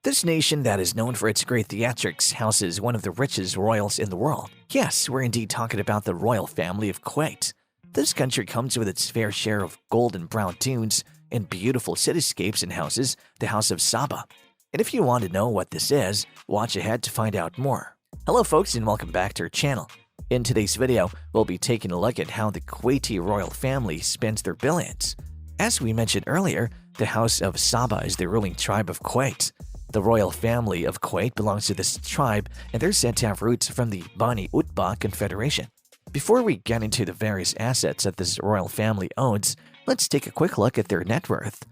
This nation that is known for its great theatrics houses one of the richest royals in the world. Yes, we're indeed talking about the royal family of Kuwait. This country comes with its fair share of golden brown dunes and beautiful cityscapes and houses, the House of Sabah. And if you want to know what this is, watch ahead to find out more. Hello folks and welcome back to our channel. In today's video, we'll be taking a look at how the Kuwaiti royal family spends their billions. As we mentioned earlier, the House of Sabah is the ruling tribe of Kuwait. The royal family of Kuwait belongs to this tribe, and they're said to have roots from the Bani Utbah Confederation. Before we get into the various assets that this royal family owns, let's take a quick look at their net worth.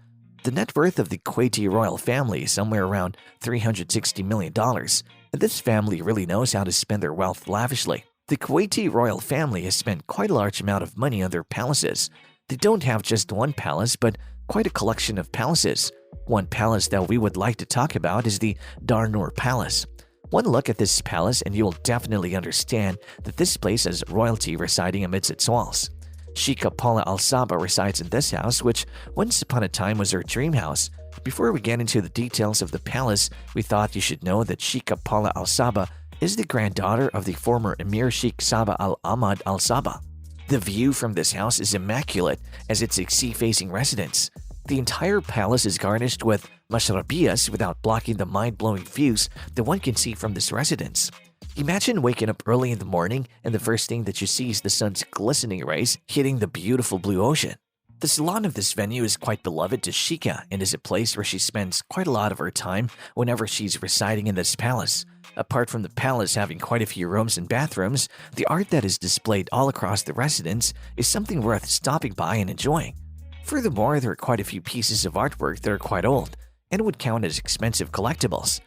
The net worth of the Kuwaiti royal family is somewhere around $360 million, and this family really knows how to spend their wealth lavishly. The Kuwaiti royal family has spent quite a large amount of money on their palaces. They don't have just one palace, but quite a collection of palaces. One palace that we would like to talk about is the Dar Noor Palace. One look at this palace and you will definitely understand that this place has royalty residing amidst its walls. Sheikha Paula Al-Sabah resides in this house, which once upon a time was her dream house. Before we get into the details of the palace, we thought you should know that Sheikha Paula Al-Sabah is the granddaughter of the former Emir Sheikh Sabah Al-Ahmad Al-Sabah. The view from this house is immaculate as it's a sea-facing residence. The entire palace is garnished with mashrabiyas without blocking the mind-blowing views that one can see from this residence. Imagine waking up early in the morning and the first thing that you see is the sun's glistening rays hitting the beautiful blue ocean. The salon of this venue is quite beloved to Sheikha and is a place where she spends quite a lot of her time whenever she's residing in this palace. Apart from the palace having quite a few rooms and bathrooms, the art that is displayed all across the residence is something worth stopping by and enjoying. Furthermore, there are quite a few pieces of artwork that are quite old and would count as expensive collectibles.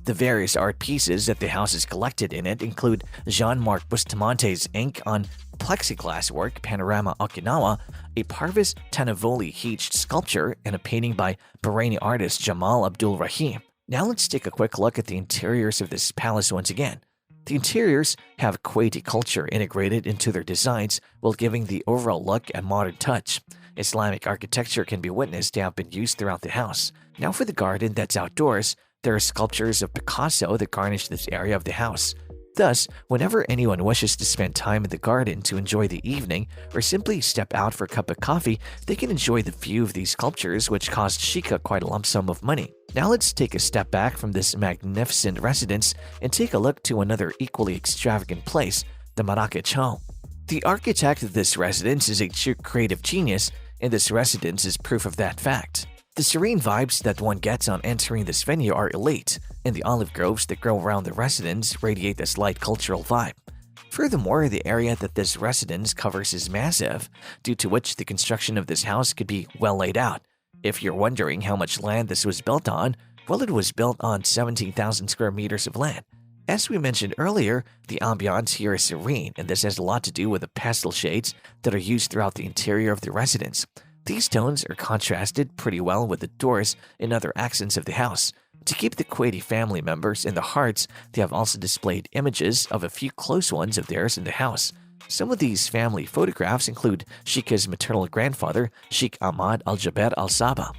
The various art pieces that the house has collected in it include Jean-Marc Bustamante's ink on plexiglass work Panorama Okinawa, a Parvis Tanavoli Heached sculpture, and a painting by Bahraini artist Jamal Abdul Rahim. Now let's take a quick look at the interiors of this palace once again. The interiors have Kuwaiti culture integrated into their designs while giving the overall look a modern touch. Islamic architecture can be witnessed to have been used throughout the house. Now for the garden that's outdoors, there are sculptures of Picasso that garnish this area of the house. Thus, whenever anyone wishes to spend time in the garden to enjoy the evening or simply step out for a cup of coffee, they can enjoy the view of these sculptures, which cost Sheikha quite a lump sum of money. Now let's take a step back from this magnificent residence and take a look to another equally extravagant place, the Marrakech home. The architect of this residence is a true creative genius, and this residence is proof of that fact. The serene vibes that one gets on entering this venue are elite, and the olive groves that grow around the residence radiate a slight cultural vibe. Furthermore, the area that this residence covers is massive, due to which the construction of this house could be well laid out. If you're wondering how much land this was built on, well, it was built on 17,000 square meters of land. As we mentioned earlier, the ambiance here is serene, and this has a lot to do with the pastel shades that are used throughout the interior of the residence. These tones are contrasted pretty well with the doors and other accents of the house. To keep the Kuwaiti family members in the hearts, they have also displayed images of a few close ones of theirs in the house. Some of these family photographs include Sheikha's maternal grandfather, Sheikh Ahmad Al-Jaber Al-Sabah.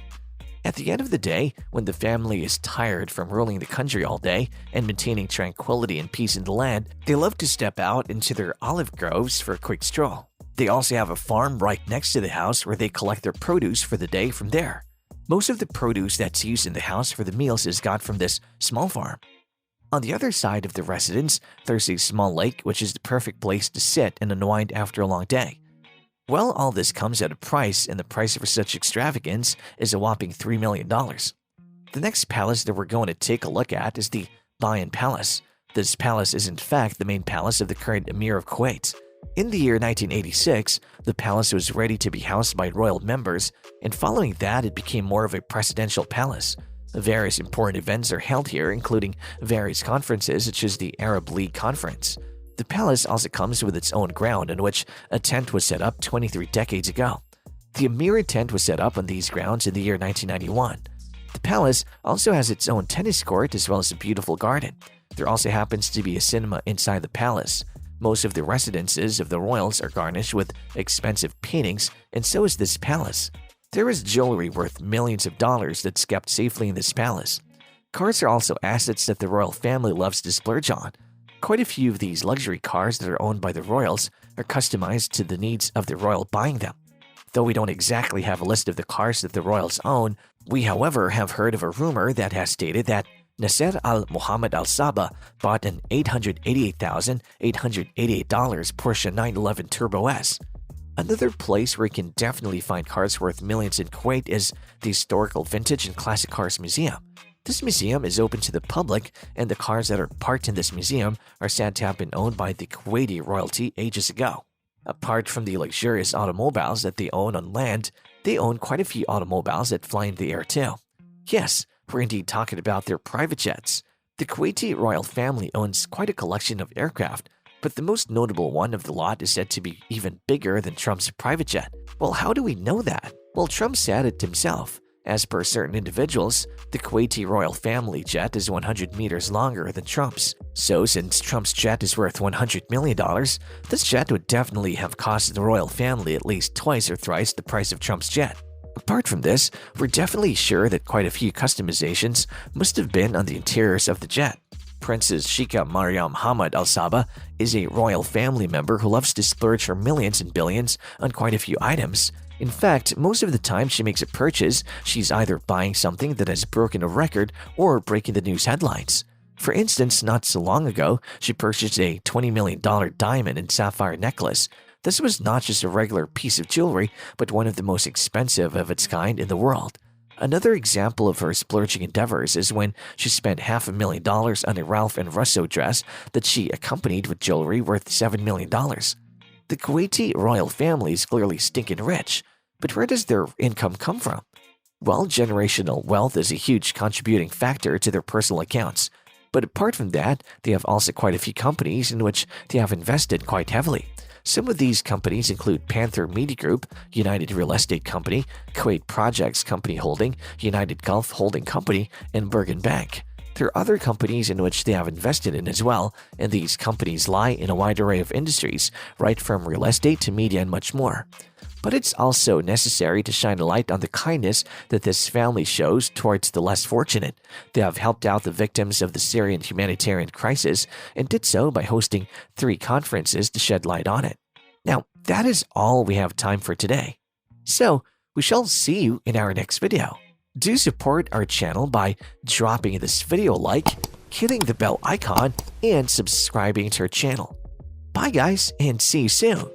At the end of the day, when the family is tired from ruling the country all day and maintaining tranquility and peace in the land, they love to step out into their olive groves for a quick stroll. They also have a farm right next to the house where they collect their produce for the day from there. Most of the produce that's used in the house for the meals is got from this small farm. On the other side of the residence, there's a small lake which is the perfect place to sit and unwind after a long day. Well, all this comes at a price, and the price for such extravagance is a whopping $3 million. The next palace that we're going to take a look at is the Bayan Palace. This palace is in fact the main palace of the current Emir of Kuwait. In the year 1986, the palace was ready to be housed by royal members, and following that it became more of a presidential palace. Various important events are held here, including various conferences such as the Arab League Conference. The palace also comes with its own ground in which a tent was set up 23 decades ago. The Emir tent was set up on these grounds in the year 1991. The palace also has its own tennis court as well as a beautiful garden. There also happens to be a cinema inside the palace. Most of the residences of the royals are garnished with expensive paintings, and so is this palace. There is jewelry worth millions of dollars that's kept safely in this palace. Cars are also assets that the royal family loves to splurge on. Quite a few of these luxury cars that are owned by the royals are customized to the needs of the royal buying them. Though we don't exactly have a list of the cars that the royals own, we however have heard of a rumor that has stated that Nasser Al-Muhammad Al-Sabah bought an $888,888 Porsche 911 Turbo S. Another place where you can definitely find cars worth millions in Kuwait is the Historical Vintage and Classic Cars Museum. This museum is open to the public, and the cars that are parked in this museum are said to have been owned by the Kuwaiti royalty ages ago. Apart from the luxurious automobiles that they own on land, they own quite a few automobiles that fly in the air too. Yes, we're indeed talking about their private jets. The Kuwaiti royal family owns quite a collection of aircraft, but the most notable one of the lot is said to be even bigger than Trump's private jet. Well, how do we know that? Well, Trump said it himself. As per certain individuals, the Kuwaiti royal family jet is 100 meters longer than Trump's. So since Trump's jet is worth $100 million, this jet would definitely have cost the royal family at least twice or thrice the price of Trump's jet. Apart from this, we're definitely sure that quite a few customizations must have been on the interiors of the jet. Princess Sheikha Mariam Hamad Al-Sabah is a royal family member who loves to splurge her millions and billions on quite a few items. In fact, most of the time she makes a purchase, she's either buying something that has broken a record or breaking the news headlines. For instance, not so long ago, she purchased a $20 million diamond and sapphire necklace. This was not just a regular piece of jewelry, but one of the most expensive of its kind in the world. Another example of her splurging endeavors is when she spent $500,000 on a Ralph and Russo dress that she accompanied with jewelry worth $7 million. The Kuwaiti royal family is clearly stinking rich, but where does their income come from? Well, generational wealth is a huge contributing factor to their personal accounts. But apart from that, they have also quite a few companies in which they have invested quite heavily. Some of these companies include Panther Media Group, United Real Estate Company, Kuwait Projects Company Holding, United Gulf Holding Company, and Bergen Bank. There are other companies in which they have invested in as well, and these companies lie in a wide array of industries, right from real estate to media and much more. But it's also necessary to shine a light on the kindness that this family shows towards the less fortunate. They have helped out the victims of the Syrian humanitarian crisis and did so by hosting 3 conferences to shed light on it. Now, that is all we have time for today. So, we shall see you in our next video. Do support our channel by dropping this video a like, hitting the bell icon, and subscribing to our channel. Bye guys, and see you soon.